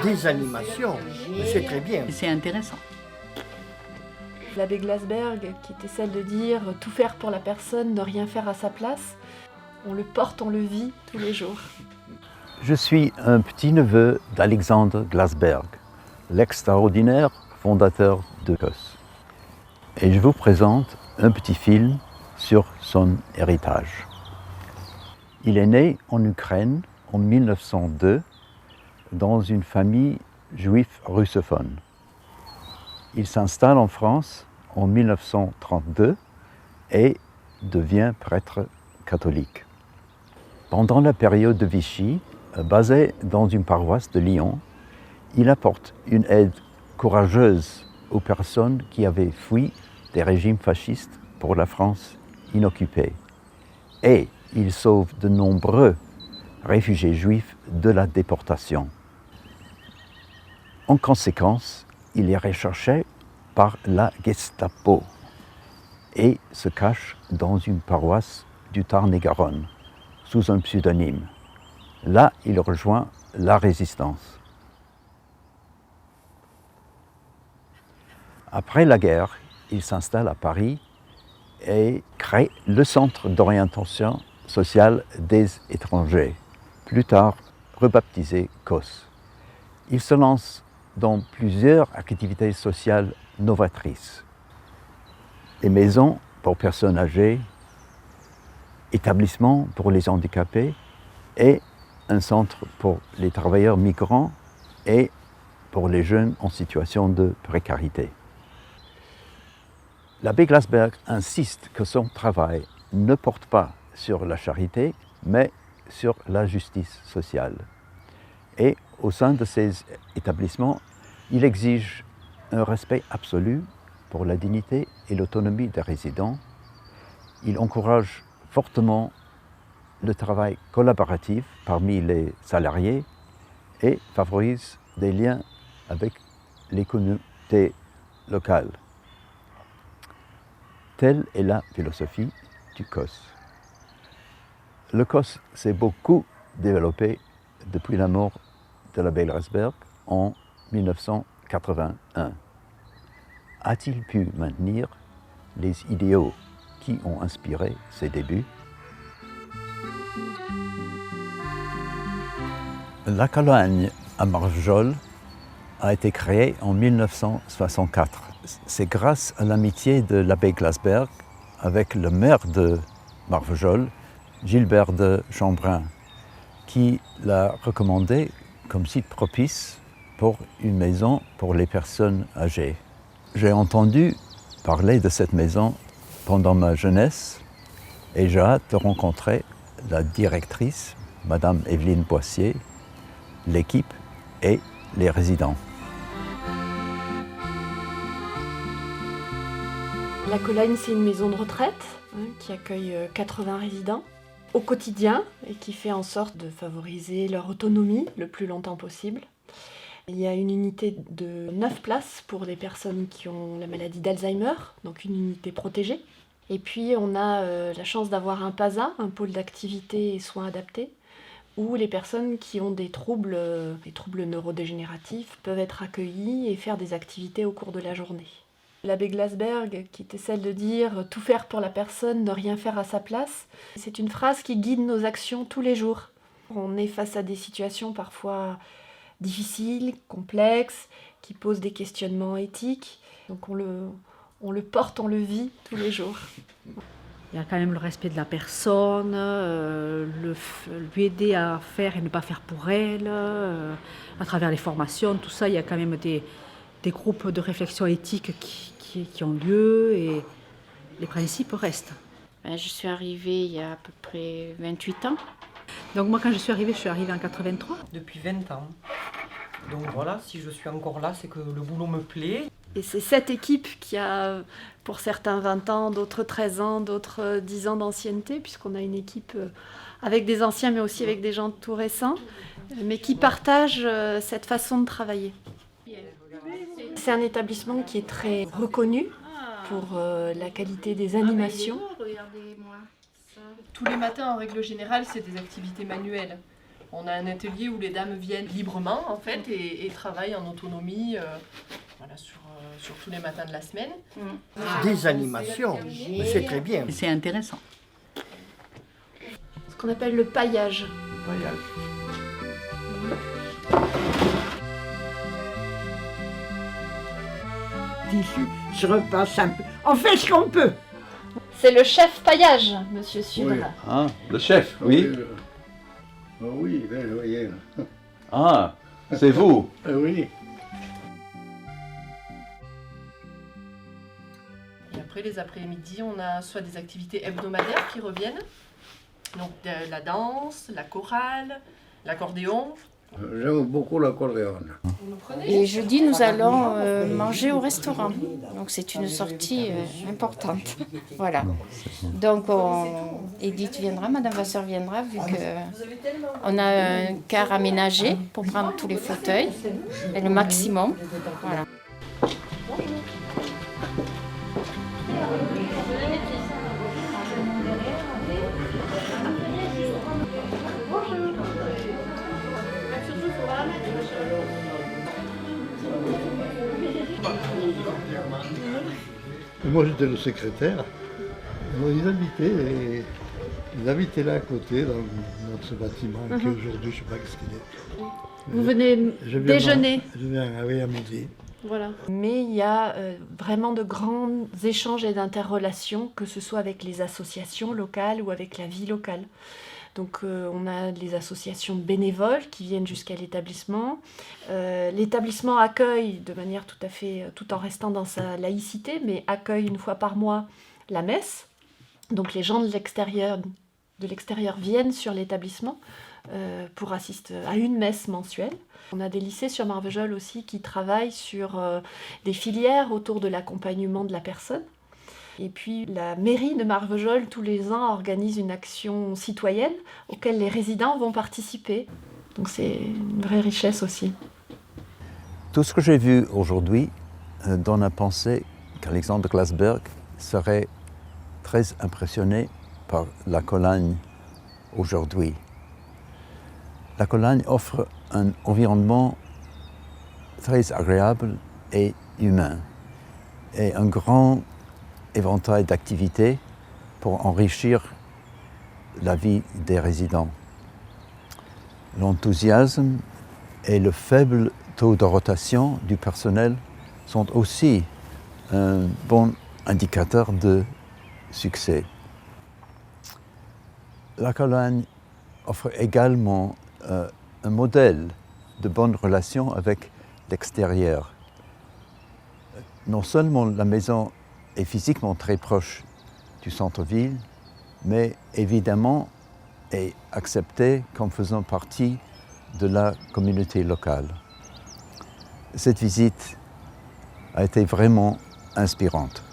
Des animations, c'est très bien. C'est intéressant. L'abbé Glasberg, qui était celle de dire « tout faire pour la personne, ne rien faire à sa place », on le porte, on le vit tous les jours. Je suis un petit-neveu d'Alexandre Glasberg, l'extraordinaire fondateur de COS. Et je vous présente un petit film sur son héritage. Il est né en Ukraine en 1902 dans une famille juive russophone. Il s'installe en France en 1932 et devient prêtre catholique. Pendant la période de Vichy, basé dans une paroisse de Lyon, il apporte une aide courageuse aux personnes qui avaient fui des régimes fascistes pour la France inoccupée. Et il sauve de nombreux réfugiés juifs de la déportation. En conséquence, il est recherché par la Gestapo et se cache dans une paroisse du Tarn-et-Garonne sous un pseudonyme. Là, il rejoint la résistance. Après la guerre, il s'installe à Paris et crée le Centre d'orientation sociale des étrangers, plus tard rebaptisé COS. Il se lance dans plusieurs activités sociales novatrices. Les maisons pour personnes âgées, établissements pour les handicapés et un centre pour les travailleurs migrants et pour les jeunes en situation de précarité. L'abbé Glasberg insiste que son travail ne porte pas sur la charité, mais sur la justice sociale. Et au sein de ces établissements, il exige un respect absolu pour la dignité et l'autonomie des résidents. Il encourage fortement le travail collaboratif parmi les salariés et favorise des liens avec les communautés locales. Telle est la philosophie du COS. Le COS s'est beaucoup développé depuis la mort de l'abbé Glasberg en 1981. A-t-il pu maintenir les idéaux qui ont inspiré ses débuts? La Cologne à Marvejols a été créée en 1964. C'est grâce à l'amitié de l'abbé Glasberg avec le maire de Marvejols, Gilbert de Chambrun, qui l'a recommandé comme site propice pour une maison pour les personnes âgées. J'ai entendu parler de cette maison pendant ma jeunesse et j'ai hâte de rencontrer la directrice, Madame Evelyne Boissier, l'équipe et les résidents. La Cologne, c'est une maison de retraite qui accueille 80 résidents au quotidien et qui fait en sorte de favoriser leur autonomie le plus longtemps possible. Il y a une unité de 9 places pour les personnes qui ont la maladie d'Alzheimer, donc une unité protégée. Et puis on a la chance d'avoir un PASA, un pôle d'activité et soins adaptés, où les personnes qui ont des troubles neurodégénératifs peuvent être accueillies et faire des activités au cours de la journée. L'abbé Glasberg, qui était celle de dire « tout faire pour la personne, ne rien faire à sa place », c'est une phrase qui guide nos actions tous les jours. On est face à des situations parfois difficiles, complexes, qui posent des questionnements éthiques. Donc on le porte, on le vit tous les jours. Il y a quand même le respect de la personne, lui aider à faire et ne pas faire pour elle, à travers les formations, tout ça, il y a quand même des groupes de réflexion éthique qui ont lieu et les principes restent. Je suis arrivée il y a à peu près 28 ans. Donc moi quand je suis arrivée en 83. Depuis 20 ans. Donc voilà, si je suis encore là, c'est que le boulot me plaît. Et c'est cette équipe qui a, pour certains 20 ans, d'autres 13 ans, d'autres 10 ans d'ancienneté, puisqu'on a une équipe avec des anciens, mais aussi avec des gens tout récents, mais qui partagent cette façon de travailler. C'est un établissement qui est très reconnu pour la qualité des animations. Tous les matins, en règle générale, c'est des activités manuelles. On a un atelier où les dames viennent librement en fait et travaillent en autonomie voilà, sur tous les matins de la semaine. Des animations, c'est très bien. C'est intéressant. Ce qu'on appelle le paillage. Tissu, je repasse un peu. On fait ce qu'on peut. C'est le chef paillage, monsieur Sudre. Oui. Ah, le chef, oui. Oui, là, je voyais. Là. Ah, c'est vous. Oui. Et après les après-midi, on a soit des activités hebdomadaires qui reviennent, donc la danse, la chorale, l'accordéon. J'aime beaucoup l'accordéon. Et jeudi, nous allons manger au restaurant. Donc c'est une sortie importante. Voilà. Donc Edith viendra, Madame Vasseur viendra, vu qu'on a un car aménagé pour prendre tous les fauteuils, et le maximum. Voilà. Moi j'étais le secrétaire. Ils habitaient là à côté, dans ce bâtiment qui aujourd'hui, je ne sais pas ce qu'il est. Vous venez déjeuner. Je viens à midi. Voilà. Mais il y a vraiment de grands échanges et d'interrelations, que ce soit avec les associations locales ou avec la vie locale. Donc on a les associations bénévoles qui viennent jusqu'à l'établissement. L'établissement accueille de manière tout en restant dans sa laïcité, mais accueille une fois par mois la messe. Donc les gens de l'extérieur viennent sur l'établissement pour assister à une messe mensuelle. On a des lycées sur Marvejols aussi qui travaillent sur des filières autour de l'accompagnement de la personne. Et puis la mairie de Marvejols, tous les ans, organise une action citoyenne auquel les résidents vont participer. Donc c'est une vraie richesse aussi. Tout ce que j'ai vu aujourd'hui donne à penser qu'Alexandre Glasberg serait très impressionné par la Colagne aujourd'hui. La Colagne offre un environnement très agréable et humain, et un grand éventail d'activités pour enrichir la vie des résidents. L'enthousiasme et le faible taux de rotation du personnel sont aussi un bon indicateur de succès. La Colagne offre également un modèle de bonne relation avec l'extérieur. Non seulement la maison est physiquement très proche du centre-ville, mais évidemment est acceptée comme faisant partie de la communauté locale. Cette visite a été vraiment inspirante.